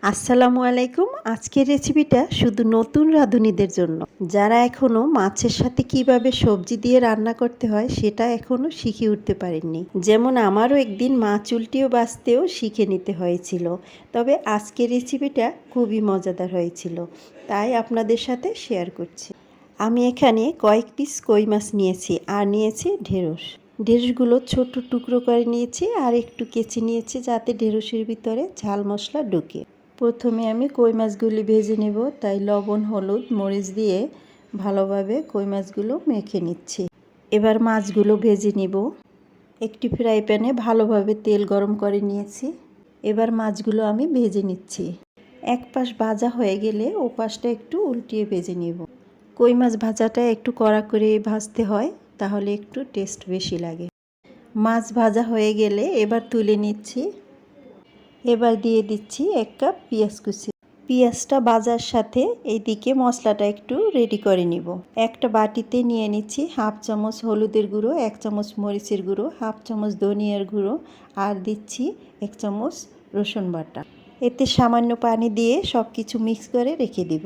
আসসালামু আলাইকুম। আজকের রেসিপিটা শুধু নতুন রাঁধুনিদের জন্য। যারা এখনো মাছের সাথে কিভাবে সবজি দিয়ে রান্না করতে হয় সেটা এখনো শিখে উঠতে পারেননি। যেমন আমারও একদিন মাছ উল্টিয়ে বাছতেও শিখে নিতে হয়েছিল। তবে আজকের রেসিপিটা খুবই মজাদার হয়েছিল, তাই আপনাদের সাথে শেয়ার করছি। আমি এখানে কয়েক পিস কই মাছ নিয়েছি আর নিয়েছি ঢেঁড়স। ঢেঁড়সগুলো ছোট টুকরো করে নিয়েছি আর একটু কেচে নিয়েছি যাতে ঢেঁড়সের ভিতরে ঝাল মশলা ঢুকে। প্রথমে আমি কই মাছগুলি ভেজে নেব, তাই লবণ হলুদ মরিচ দিয়ে ভালোভাবে কই মাছগুলো মেখে নিচ্ছি। এবার মাছগুলো ভেজে নেব। একটি ফ্রাই প্যানে ভালোভাবে তেল গরম করে নিয়েছি। এবার মাছগুলো আমি ভেজে নিচ্ছি। এক পাশ ভাজা হয়ে গেলে ও পাশটা একটু উল্টিয়ে ভেজে নেব। কই মাছ ভাজাটা একটু কড়া করে ভাজতে হয়, তাহলে একটু টেস্ট বেশি লাগে। মাছ ভাজা হয়ে গেলে এবার তুলে নিচ্ছি। এবার দিয়ে দিচ্ছি 1 কাপ পেঁয়াজ কুচি। পেঁয়াজটা ভাজার সাথে এইদিকে মশলাটা একটু রেডি করে নিব। একটা বাটিতে নিয়ে নিচ্ছি হাফ চামচ হলুদের গুঁড়ো, 1 চামচ মরিচের গুঁড়ো, হাফ চামচ ধনিয়ার গুঁড়ো আর দিচ্ছি 1 চামচ রসুন বাটা। এতে সামান্য পানি দিয়ে সব কিছু মিক্স করে রেখে দিব।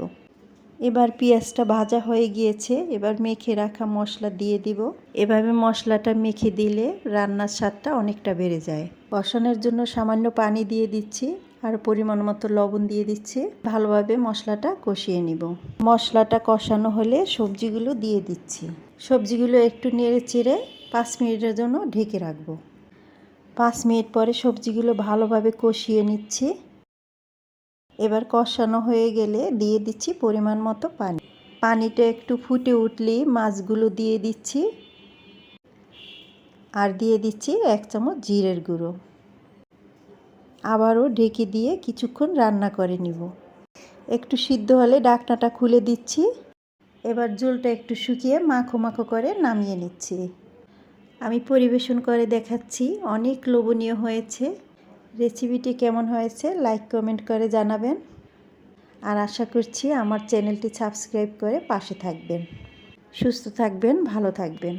এবার পেঁয়াজটা ভাজা হয়ে গিয়েছে, এবার মেখে রাখা মশলা দিয়ে দিব। এভাবে মশলাটা মেখে দিলে রান্নার স্বাদটা অনেকটা বেড়ে যায়। কষানোর জন্য সামান্য পানি দিয়ে দিচ্ছি আর পরিমাণ মতো লবণ দিয়ে দিচ্ছি। ভালোভাবে মশলাটা কষিয়ে নিব। মশলাটা কষানো হলে সবজিগুলো দিয়ে দিচ্ছি। সবজিগুলো একটু নেড়ে চেড়ে 5 মিনিটের জন্য ঢেকে রাখবো। 5 মিনিট পরে সবজিগুলো ভালোভাবে কষিয়ে নিচ্ছি। এবার কষানো হয়ে গেলে দিয়ে দিচ্ছি পরিমাণ মতো পানি। পানিটা একটু ফুটে উঠলেই মাছগুলো দিয়ে দিচ্ছি আর দিয়ে দিচ্ছি 1 চামচ জিরের গুঁড়ো। আবারও ঢেকে দিয়ে কিছুক্ষণ রান্না করে নিব। একটু সিদ্ধ হলে ঢাকনাটা খুলে দিচ্ছি। এবার ঝোলটা একটু শুকিয়ে মাখো মাখো করে নামিয়ে নিচ্ছি। আমি পরিবেশন করে দেখাচ্ছি। অনেক লোভনীয় হয়েছে। রেসিপিটি কেমন হয়েছে লাইক কমেন্ট করে জানাবেন। আর আশা করছি আমার চ্যানেলটি সাবস্ক্রাইব করে পাশে থাকবেন। সুস্থ থাকবেন, ভালো থাকবেন।